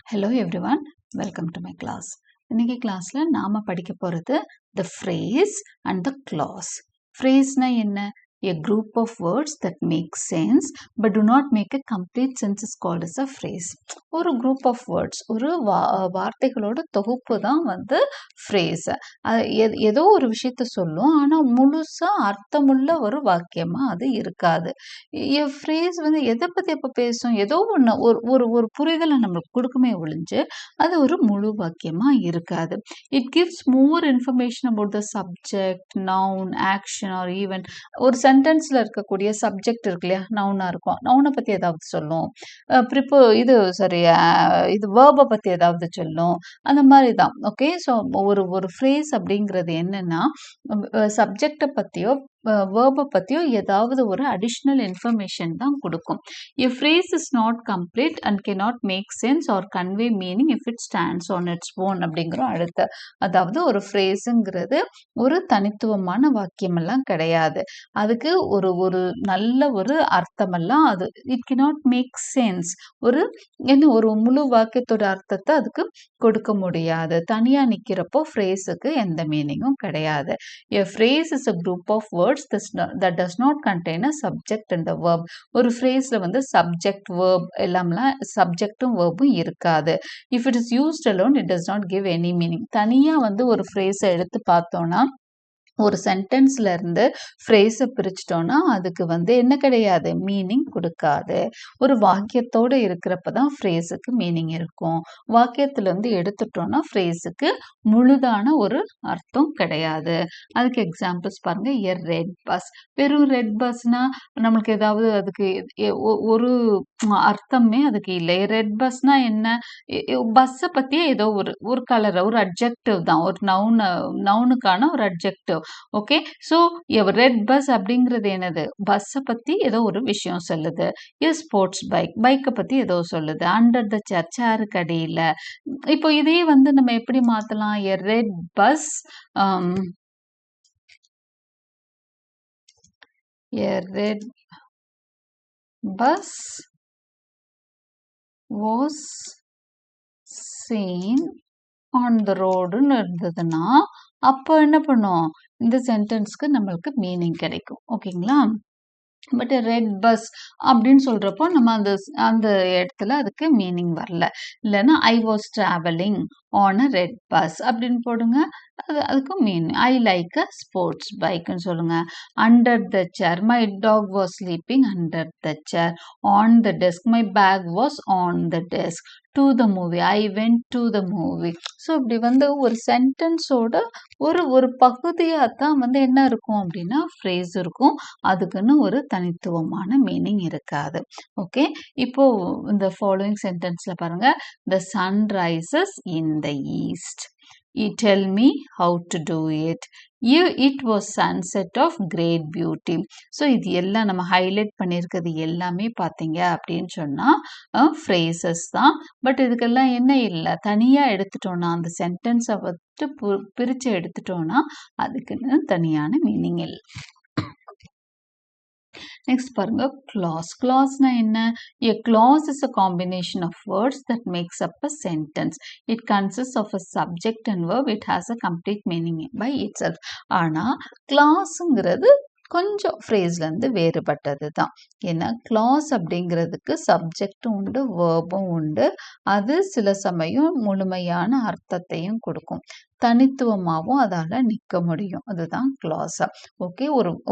Hello everyone, welcome to my class. இன்னைக்கு கிளாஸ்ல நாம படிக்க போறது the phrase and the clause. Phraseனா என்ன? A group of words that make sense but do not make a complete sense is called as a phrase. ஒரு group of words, ஒரு வார்த்தைகளோட தொகுப்பு தான் வந்து phrase. ஏதோ ஒரு விஷயத்த சொல்லும், ஆனா முழுசா அர்த்தமுள்ள ஒரு வாக்கியமா அது இருக்காது. phrase வந்து எதை பத்தி எப்ப பேசும்? ஏதோ ஒண்ணு ஒரு புரிதலை நம்மளுக்கு கொடுக்குமே ஒழிஞ்சு அது ஒரு முழு வாக்கியமா இருக்காது. It gives more information about the subject, noun, action or event. ஒரு சென்டென்ஸ்ல இருக்கக்கூடிய சப்ஜெக்ட் இருக்கு இல்லையா, நவுனா இருக்கும், நவுனை பத்தி ஏதாவது சொல்லும், இது வேர்பை பத்தி ஏதாவது சொல்லும், அந்த மாதிரி தான். ஓகே, ஸோ ஒரு ஃப்ரேஸ் அப்படிங்கிறது என்னன்னா சப்ஜெக்டை பத்தியோ வேர்பை பத்தியோ ஏதாவது ஒரு அடிஷ்னல் இன்ஃபர்மேஷன் தான் கொடுக்கும். A phrase is not complete and cannot make sense or convey meaning if it stands on its own அப்படிங்கிறோம் அடுத்த. அதாவது ஒரு ஃப்ரேஸுங்கிறது ஒரு தனித்துவமான வாக்கியமெல்லாம் கிடையாது. அதுக்கு ஒரு நல்ல ஒரு அர்த்தமெல்லாம் அது இட் cannot make sense. ஒரு முழு வாக்கியத்தோட அர்த்தத்தை அதுக்கு கொடுக்க முடியாது. தனியா நிக்கிறப்போ ஃப்ரேஸுக்கு எந்த மீனிங்கும் கிடையாது. A phrase is a group of words that does not contain a subject and a verb. ஒரு ஃப்ரேஸ்ல வந்து சப்ஜெக்ட் வேர்ப் எல்லாம்லாம் சப்ஜெக்டும் வேர்பும் இருக்காது. If it is used alone, it does not give any meaning. தனியா வந்து ஒரு ஃப்ரேஸை எடுத்து பார்த்தோம்னா ஒரு சென்டென்ஸ்ல இருந்து ஃப்ரேஸை பிரிச்சிட்டோம்னா அதுக்கு வந்து என்ன கிடையாது, மீனிங் கொடுக்காது. ஒரு வாக்கியத்தோட இருக்கிறப்ப தான் ஃப்ரேஸுக்கு மீனிங் இருக்கும். வாக்கியத்துல இருந்து எடுத்துட்டோம்னா ஃப்ரேஸுக்கு முழுதான ஒரு அர்த்தம் கிடையாது. அதுக்கு எக்ஸாம்பிள்ஸ் பாருங்க. எ ரெட் பஸ். வெறும் ரெட் பஸ்னா நம்மளுக்கு ஏதாவது அதுக்கு ஒரு அர்த்தமே அதுக்கு இல்லை. ரெட் பஸ்னா என்ன? பஸ்ஸை பத்தியே ஏதோ ஒரு கலர், ஒரு அட்ஜெக்டிவ் தான், ஒரு நவுனுக்கான ஒரு adjective. Okay, so red bus அப்படிங்கிறது என்னது? பஸ்ஸை பத்தி ஏதோ ஒரு விஷயம் சொல்லுது. ஸ்போர்ட்ஸ் பைக்கை பத்தி ஏதோ சொல்லுது. அண்டர் த சேருக்கு அடியில. இப்போ இதே வந்து நம்ம எப்படி மாத்தலாம்? எ red bus was seen on the roadன்னு இருந்ததுன்னா அப்போ என்ன பண்ணும்? இந்த சென்டென்ஸ்க்கு நம்மளுக்கு மீனிங் கிடைக்கும். ஓகேங்களா? பட் ரெட் பஸ் அப்படின்னு சொல்றப்போ நம்ம அந்த இடத்துல அதுக்கு மீனிங் வரல. இல்லைன்னா I was travelling on a red bus அப்படின்னு போடுங்க, அதுக்கு meaning. I like a sports பைக்னு சொல்லுங்க. Under the chair, my dog was sleeping under the chair. On the desk, my bag was on the desk. To the movie, I went to the movie. So இப்படி வந்து ஒரு சென்டென்ஸோட ஒரு பகுதியாக தான் வந்து என்ன இருக்கும் அப்படின்னா ஃப்ரேஸ் இருக்கும். அதுக்குன்னு ஒரு தனித்துவமான மீனிங் இருக்காது. ஓகே, இப்போ இந்த ஃபாலோயிங் சென்டென்ஸ்ல பாருங்க. The sun rises in the east. You tell me how to do it. It was sunset of great beauty. So இது எல்லாம் நம்ம ஹைலைட் பண்ணியிருக்கிறது எல்லாமே பார்த்தீங்க அப்படின்னு சொன்னால் ஃப்ரேசஸ் தான். பட் இதுக்கெல்லாம் என்ன இல்லை, தனியாக எடுத்துட்டோன்னா அந்த சென்டென்ஸை வந்து பிரித்து எடுத்துட்டோன்னா அதுக்குன்னு தனியான மீனிங் இல்லை. நெக்ஸ்ட் பாருங்க. clause. clauseனா என்ன? A clause is a combination of words that makes up a sentence. It consists of a subject and verb. It has a complete meaning by itself. ஆனா clauseங்கிறது கொஞ்சம் ஃப்ரேஸ்லேருந்து வேறுபட்டது தான். ஏன்னா கிளாஸ் அப்படிங்கிறதுக்கு சப்ஜெக்டும் உண்டு, வேர்பும் உண்டு. அது சில சமயம் முழுமையான அர்த்தத்தையும் கொடுக்கும், தனித்துவமாகவும் அதால நிற்க முடியும். அதுதான் கிளாஸ். ஓகே,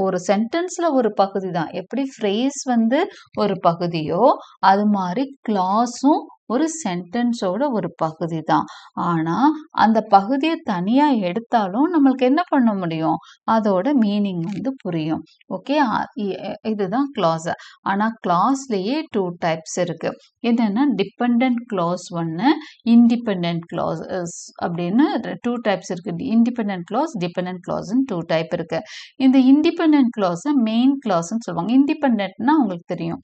ஒரு சென்டென்ஸ்ல ஒரு பகுதி தான். எப்படி ஃப்ரேஸ் வந்து ஒரு பகுதியோ அது மாதிரி கிளாஸும் ஒரு சென்டென்ஸோட ஒரு பகுதி தான். ஆனா அந்த பகுதியை தனியா எடுத்தாலும் நம்மளுக்கு என்ன பண்ண முடியும்? அதோட மீனிங் வந்து புரியும். ஓகே, இதுதான் கிளாஸ். ஆனா கிளாஸ்லயே 2 டைப்ஸ் இருக்கு. என்னன்னா டிபெண்டன்ட் கிளாஸ் ஒன்னு, இண்டிபெண்டன்ட் கிளாஸ் அப்படின்னு 2 டைப்ஸ் இருக்கு. இண்டிபெண்டன்ட் கிளாஸ், டிபெண்டன்ட் கிளாஸ்ன்னு 2 டைப் இருக்கு. இந்த இண்டிபெண்டன்ட் கிளாஸ் மெயின் கிளாஸ்ன்னு சொல்லுவாங்க. இண்டிபெண்டன்ட்னா உங்களுக்கு தெரியும்,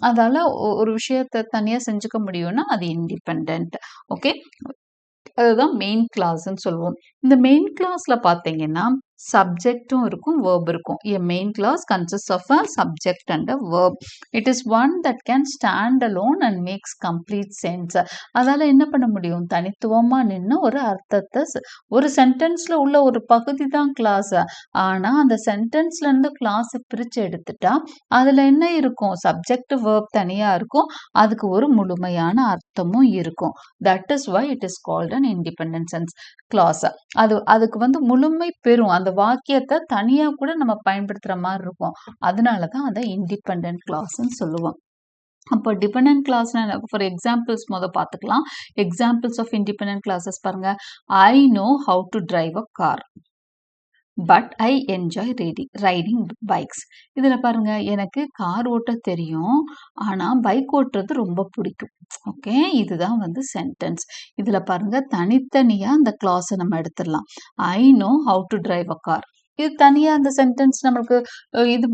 அதால ஒரு விஷயத்தை தனியா செஞ்சுக்க முடியும்னா அது இண்டிபெண்டன்ட். ஓகே, அதுதான் மெயின் கிளாஸ்ன்னு சொல்லுவோம். இந்த மெயின் கிளாஸ்ல பாத்தீங்கன்னா சப்ஜெக்டும் இருக்கும், verb இருக்கும். A main clause consists of a subject and a verb. It is one that can stand alone and makes complete sense. அதால என்ன பண்ண முடியும்? தனித்துவமா நின்னு ஒரு அர்த்தத்தை ஒரு சென்டென்ஸ்ல உள்ள ஒரு பகுதி தான் கிளாஸ். ஆனா அந்த சென்டென்ஸ்ல இருந்து கிளாஸை பிரிச்சு எடுத்துட்டா அதுல என்ன இருக்கும்? சப்ஜெக்ட் verb தனியா இருக்கும், அதுக்கு ஒரு முழுமையான அர்த்தமும் இருக்கும். That is why it is called an independent sense clause. அதுக்கு வந்து முழுமை பெறும். அந்த வாக்கியத்தை தனியா கூட நம்ம பயன்படுத்துற மாதிரி இருக்கும். அதனாலதான் அதை இண்டிபெண்டன்ட் கிளாஸ்ன்னு சொல்லுவோம். அப்போ டிபெண்டன்ட் கிளாஸ்னா ஃபார் எக்ஸாம்பிள்ஸ் பார்த்துக்கலாம். எக்ஸாம்பிள்ஸ் ஆஃப் இண்டிபெண்டன்ட் கிளாஸஸ் பாருங்க. I know how to drive a car but I enjoy riding bikes. இதுல பாருங்க, எனக்கு கார் ஓட்ட தெரியும், ஆனா பைக் ஓட்டுறது ரொம்ப பிடிக்கும். ஓகே, இதுதான் வந்து சென்டென்ஸ். இதுல பாருங்க, தனித்தனியா அந்த கிளாஸை நம்ம எடுத்துடலாம். I know how to drive a car, இது தனியா அந்த சென்டென்ஸ் நம்மளுக்கு இது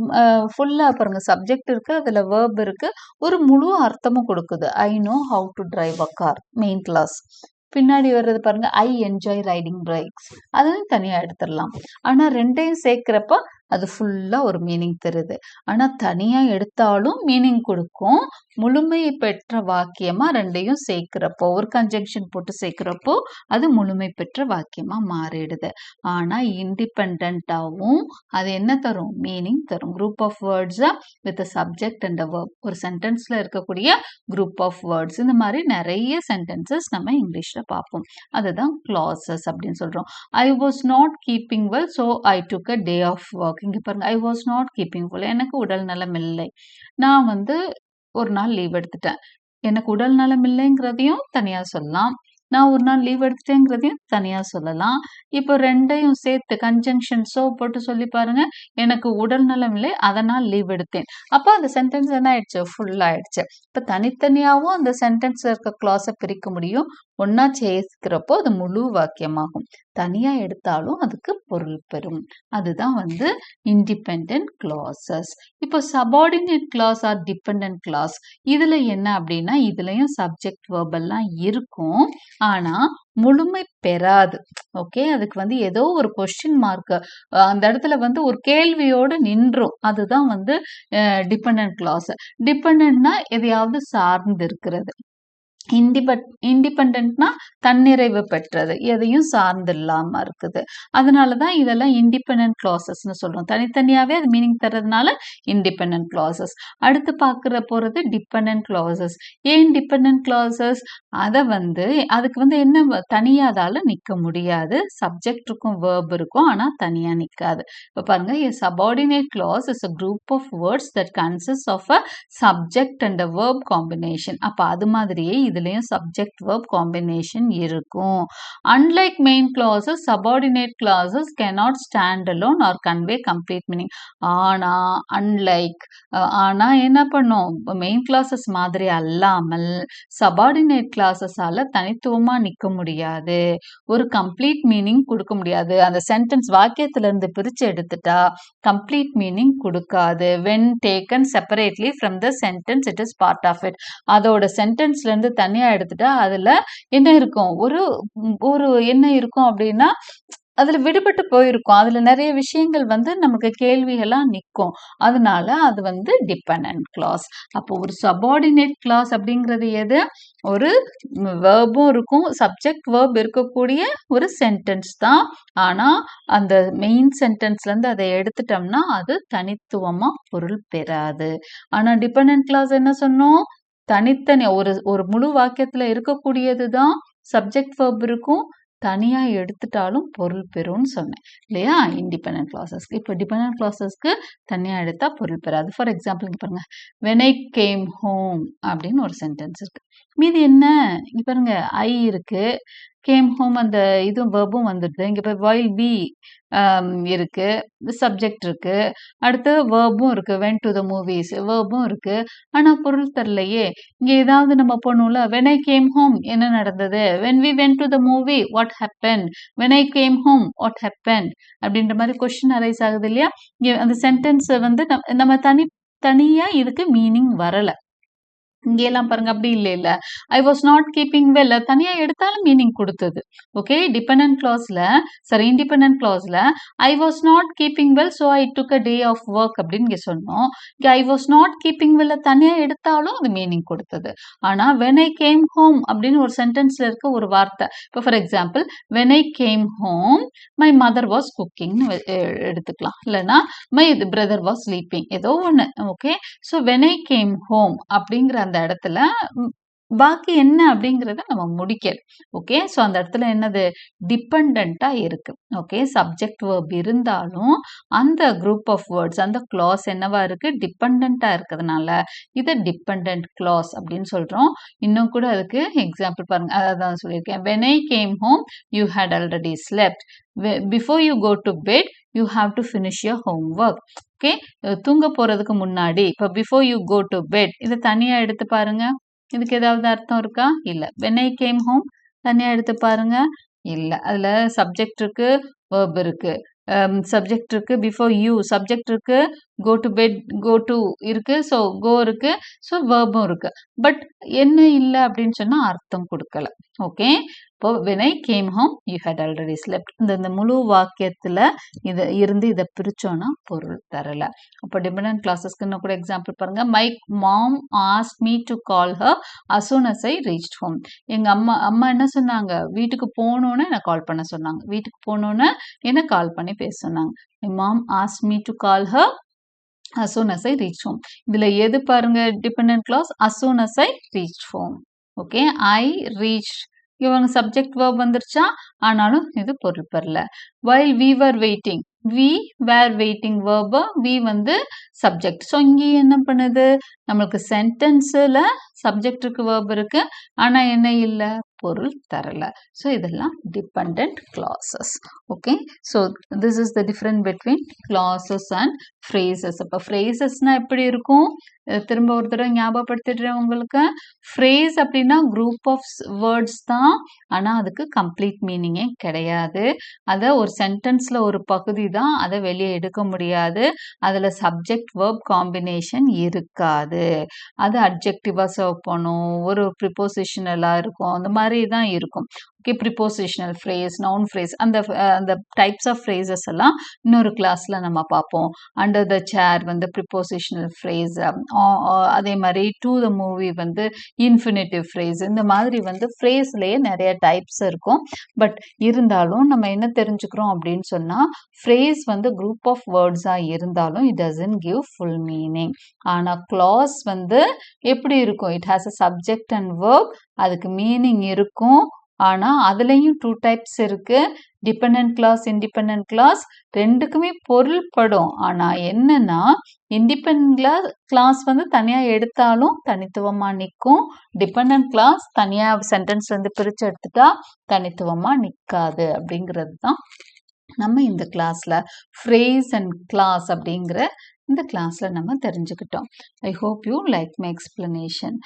ஃபுல்லா பாருங்க, சப்ஜெக்ட் இருக்கு, அதுல வேர்ப் இருக்கு, ஒரு முழு அர்த்தமும் கொடுக்குது. I know how to drive a car main clause. பின்னாடி வர்றது பாருங்க, ஐ என்ஜாய் ரைடிங் பைக்ஸ், அதையும் தனியா எடுத்துடலாம். ஆனா ரெண்டையும் சேர்க்கிறப்ப அது ஃபுல்லா ஒரு மீனிங் தருது. ஆனா தனியா எடுத்தாலும் மீனிங் கொடுக்கும். முழுமை பெற்ற வாக்கியமா ரெண்டையும் சேர்க்கிறப்போ, ஒரு கன்ஜங்ஷன் போட்டு சேர்க்கிறப்போ அது முழுமை பெற்ற வாக்கியமா மாறிடுது. ஆனா இண்டிபெண்டாவும் அது என்ன தரும்? மீனிங் தரும். Group of words with subject and verb. ஒரு சென்டென்ஸ்ல இருக்கக்கூடிய குரூப் ஆஃப் வேர்ட்ஸ். இந்த மாதிரி நிறைய சென்டென்சஸ் நம்ம இங்கிலீஷ்ல பார்ப்போம். அதுதான் கிளாசஸ் அப்படின்னு சொல்றோம். I was not keeping well, so I took a day off work. இங்க பாருங்க, I was not keeping well, எனக்கு உடல் நலம் இல்லை, நான் வந்து ஒரு நாள் லீவ் எடுத்துட்டேன். எனக்கு உடல் நலம் இல்லைங்கிறதையும் தனியா சொல்லலாம், நான் ஒரு நாள் லீவ் எடுத்துட்டேங்கிறதையும் தனியா சொல்லலாம். இப்போ ரெண்டையும் சேர்த்து கன்ஜங்ஷன்ஸோ போட்டு சொல்லி பாருங்க. எனக்கு உடல் நலம் இல்லை, அதனால் லீவ் எடுத்தேன். அப்போ அந்த சென்டென்ஸ் என்ன ஆயிடுச்சு? ஃபுல் ஆயிடுச்சு. இப்போ தனித்தனியாவும் அந்த சென்டென்ஸ்ல இருக்க கிளாஸை பிரிக்க முடியும். ஒன்னா சேர்க்கிறப்போ அது முழு வாக்கியமாகும். தனியா எடுத்தாலும் அதுக்கு பொருள் பெறும். அதுதான் வந்து இண்டிபெண்டன்ட் கிளாஸஸ். இப்போ subordinate clause or dependent clause, இதுல என்ன அப்படின்னா, இதுலயும் சப்ஜெக்ட் வேர்ப் எல்லாம் இருக்கும், ஆனா முழுமை பெறாது. ஓகே, அதுக்கு வந்து ஏதோ ஒரு கொஸ்டின் மார்க் அந்த இடத்துல வந்து ஒரு கேள்வியோடு நின்றும். அதுதான் வந்து டிபெண்டன்ட் கிளாஸ். டிபெண்டன்ட்னா எதையாவது சார்ந்து இருக்கிறது. இண்டிபெண்டன்ட்னா தன்னிறைவு பெற்றது, எதையும் சார்ந்து இல்லாம இருக்குது. அதனாலதான் இதெல்லாம் இண்டிபெண்டன்ட் கிளாஸஸ்ன்னு சொல்றோம். தனித்தனியாவே அது மீனிங் தர்றதுனால இண்டிபெண்டன்ட் கிளாஸஸ். அடுத்து பார்க்க போறது டிபெண்டன்ட் கிளாஸஸ். ஏன் டிபெண்டன்ட் கிளாஸஸ்? அதை வந்து அதுக்கு வந்து என்ன, தனியா அதால நிக்க முடியாது. சப்ஜெக்ட் இருக்கும், வேர்ப் இருக்கும், ஆனா தனியா நிக்காது. இப்ப பாருங்க, a subordinate clause is a group of words that consists of a subject and a verb combination. அப்ப அது மாதிரியே இதுலயும் சப்ஜெக்ட் வேர்ப் காம்பினேஷன் இருக்கும். Unlike main clauses, subordinate clauses cannot stand alone or convey complete meaning. ஆனா ஆனா என்ன பண்ணும்? Main classes மாதிரி அல்லாமல் சபார்டினேட் கிளாஸஸால தனித்துவமா நிக்க முடியாது, ஒரு கம்ப்ளீட் மீனிங் கொடுக்க முடியாது. அந்த சென்டென்ஸ் வாக்கியத்துல இருந்து பிரிச்சு எடுத்துட்டா கம்ப்ளீட் மீனிங் கொடுக்காது. when taken separately from the sentence it is part of it. அதோட சென்டென்ஸ்ல இருந்து தனியா எடுத்துட்டா அதுல என்ன இருக்கும்? ஒரு என்ன இருக்கும் அப்படின்னா, அதுல விடுபட்டு போயிருக்கும். அதுல நிறைய விஷயங்கள் வந்து நமக்கு கேள்விகளா நிற்கும். அதனால அது வந்து டிபெண்டன்ட் கிளாஸ். அப்போ ஒரு சபார்டினேட் கிளாஸ் அப்படிங்கிறது எது? ஒரு வேர்பும் இருக்கும், சப்ஜெக்ட் வேர்ப் இருக்கக்கூடிய ஒரு சென்டென்ஸ் தான். ஆனா அந்த மெயின் சென்டென்ஸ்ல இருந்து அதை எடுத்துட்டோம்னா அது தனித்துவமா பொருள் பெறாது. ஆனா டிபெண்டன்ட் கிளாஸ் என்ன சொன்னோம்? தனித்தனி ஒரு முழு வாக்கியத்துல இருக்கக்கூடியதுதான் சப்ஜெக்ட் வேர்ப் இருக்கும், தனியா எடுத்துட்டாலும் பொருள் பெறும்னு சொன்னேன் இல்லையா? இண்டிபெண்டன்ட் கிளாஸஸ்க்கு. இப்போ டிபெண்டன்ட் கிளாஸஸ்க்கு தனியா எடுத்தா பொருள் பெறாது. ஃபார் எக்ஸாம்பிள் இங்க பாருங்க, when I came home அப்படின்னு ஒரு சென்டென்ஸ் இருக்கு. மீதி என்ன? இங்க பாருங்க, ஐ இருக்கு, கேம் ஹோம் அந்த இதுவும் வேர்பும் வந்துடுது. இங்க போய் while we இருக்கு, சப்ஜெக்ட் இருக்கு, அடுத்து வேர்பும் இருக்கு, went to the movies வேர்பும் இருக்கு, ஆனா பொருள் தரலையே. இங்க ஏதாவது நம்ம போடணும்ல. when I came home என்ன நடந்தது? when we went to the movie what happened? when I came home what happened? அப்படின்ற மாதிரி கொஸ்டின் அரைஸ் ஆகுது இல்லையா? இங்க அந்த சென்டென்ஸ் வந்து நம்ம தனியா இதுக்கு மீனிங் வரல. இங்கெல்லாம் பாருங்க அப்படி இல்ல. I was not keeping well தனியா எடுத்தாலும் மீனிங் குடுத்தது. ஓகே. டிபெண்டன்ட் கிளாஸ்ல இண்டிபெண்டன்ட் கிளாஸ்ல I was not keeping well so I took a day off work அப்படின்னு இங்க சொன்னோம். இங்க ஐ வாஸ் நாட் கீப்பிங் வெல்ல தனியா எடுத்தாலும் அது மீனிங் குடுத்தது. ஆனா வென் ஐ கேம் ஹோம் அப்படின்னு ஒரு சென்டென்ஸ்ல இருக்க ஒரு வார்த்தை. இப்போ for example when I came home my mother was குக்கிங்னு எடுத்துக்கலாம். இல்லைன்னா மை பிரதர் வாஸ் ஸ்லீப்பிங் ஏதோ ஒண்ணு. Okay. So when I came home அப்படிங்கிற அந்த இடத்துல பாக்கி என்ன அப்படிங்கிறத நம்ம முடிக்கணும். ஓகே. ஸோ அந்த இடத்துல என்னது டிபெண்டா இருக்கு. ஓகே. சப்ஜெக்ட் வேர்ப் இருந்தாலும் அந்த குரூப் ஆஃப் வேர்ட்ஸ் அந்த கிளாஸ் என்னவா இருக்கு டிபெண்டா இருக்கிறதுனால இதை டிபெண்டன்ட் கிளாஸ் அப்படின்னு சொல்றோம். இன்னும் கூட அதுக்கு எக்ஸாம்பிள் பாருங்க. அதான் சொல்லியிருக்கேன். When I came home you had already slept. Before you go to bed you have to finish your homework. Okay. தூங்க போறதுக்கு முன்னாடி இப்போ before you go to bed இதை தனியா எடுத்து பாருங்க. இதுக்கு ஏதாவது அர்த்தம் இருக்கா? இல்ல. வென் ஐ கேம் ஹோம் தனியா எடுத்து பாருங்க. இல்ல. அதுல சப்ஜெக்ட் இருக்கு, வேர்ப் இருக்கு. சப்ஜெக்ட் இருக்கு, பிஃபோர் யூ சப்ஜெக்ட் இருக்கு, go to bed go to இருக்கு, ஸோ கோ இருக்கு, ஸோ வேர்பும் இருக்கு. பட் என்ன இல்ல அப்படின்னு சொன்னா அர்த்தம் கொடுக்கல. ஓகே. இப்போ when I came home you had already slept. இந்த முழு வாக்கியத்துல இதை பிரிச்சோம்னா பொருள் தரல. அப்போ டிபெண்டன்ட் கிளாஸஸ்க்கு இன்னும் கூட எக்ஸாம்பிள் பாருங்க. My mom ask me to call her as soon as I reached home. எங்க அம்மா என்ன சொன்னாங்க? வீட்டுக்கு போகணுன்னு என்ன கால் பண்ண சொன்னாங்க. வீட்டுக்கு போகணுன்னு என்ன கால் பண்ணி பேச சொன்னாங்க. My mom asked me to call her as soon as I reached home. இதுல எது பாருங்க dependent class? as soon as I reached home. Okay. I reached இவங்க சப்ஜெக்ட் வேர்ப் வந்துருச்சா? ஆனாலும் இது பொருள் பெறல. while we were waiting we were waiting verb we வந்து சப்ஜெக்ட். ஸோ இங்கே என்ன பண்ணுது? நம்மளுக்கு சென்டென்ஸில் சப்ஜெக்டுக்கு வேர்ப் இருக்கு. ஆனா என்ன இல்லை? பொருள் தரல. ஸோ இதெல்லாம் dependent classes. Okay. So this is the difference between classes and phrases. அப்போ ஃப்ரேசஸ்னா எப்படி இருக்கும்? திரும்ப ஒரு தடவை ஞாபகப்படுத்திடுறேன் உங்களுக்கு. ஃப்ரேஸ் அப்படின்னா குரூப் ஆஃப் வேர்ட்ஸ் தான். ஆனா அதுக்கு கம்ப்ளீட் மீனிங்கே கிடையாது. அதை ஒரு சென்டென்ஸ்ல ஒரு பகுதி தான். அதை வெளியே எடுக்க முடியாது. அதுல சப்ஜெக்ட் வேர்ப் காம்பினேஷன் இருக்காது. அது அட்ஜெக்டிவா சர்வ் பண்ணும், ஒரு ப்ரிப்போசிஷனலா இருக்கும், அந்த மாதிரி தான் இருக்கும். Okay. Prepositional phrase, noun phrase, அந்த டைப்ஸ் ஆஃப் ஃப்ரேசஸ் எல்லாம் இன்னொரு கிளாஸ்ல நம்ம பார்ப்போம். அண்டர் த சேர் வந்து ப்ரிப்போசிஷனல் ஃப்ரேஸ், அதே மாதிரி டு த மூவி வந்து இன்ஃபினிட்டிவ் ஃப்ரேஸ். இந்த மாதிரி வந்து ஃப்ரேஸ்லயே நிறைய டைப்ஸ் இருக்கும். பட் இருந்தாலும் நம்ம என்ன தெரிஞ்சுக்கிறோம் அப்படின்னு சொன்னா ஃப்ரேஸ் வந்து குரூப் ஆஃப் வேர்ட்ஸா இருந்தாலும் it doesn't give full meaning. ஆனா கிளாஸ் வந்து எப்படி இருக்கும்? It has a subject and verb. அதுக்கு மீனிங் இருக்கும். ஆனா அதுலயும் 2 டைப்ஸ் இருக்கு. Dependent class, independent class. ரெண்டுக்குமே பொருள் படும். ஆனா என்னன்னா இண்டிபெண்டன்ட் கிளாஸ் வந்து தனியா எடுத்தாலும் தனித்துவமா நிற்கும். டிபெண்டன்ட் கிளாஸ் தனியா சென்டென்ஸ்ல இருந்து பிரிச்சு எடுத்துட்டா தனித்துவமா நிற்காது. அப்படிங்கிறது தான் நம்ம இந்த கிளாஸ்ல ஃப்ரேஸ் அண்ட் கிளாஸ் அப்படிங்கிற இந்த கிளாஸ்ல நம்ம தெரிஞ்சுக்கிட்டோம். I hope you like my explanation.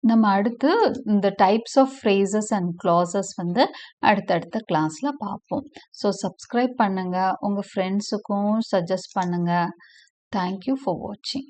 நம்ம அடுத்து இந்த types of phrases and clauses வந்து அடுத்தடுத்த கிளாஸ்ல பார்ப்போம். ஸோ சப்ஸ்கிரைப் பண்ணுங்க, உங்க ஃப்ரெண்ட்ஸுக்கும் சஜஸ்ட் பண்ணுங்க. தேங்க்யூ ஃபார் வாட்சிங்.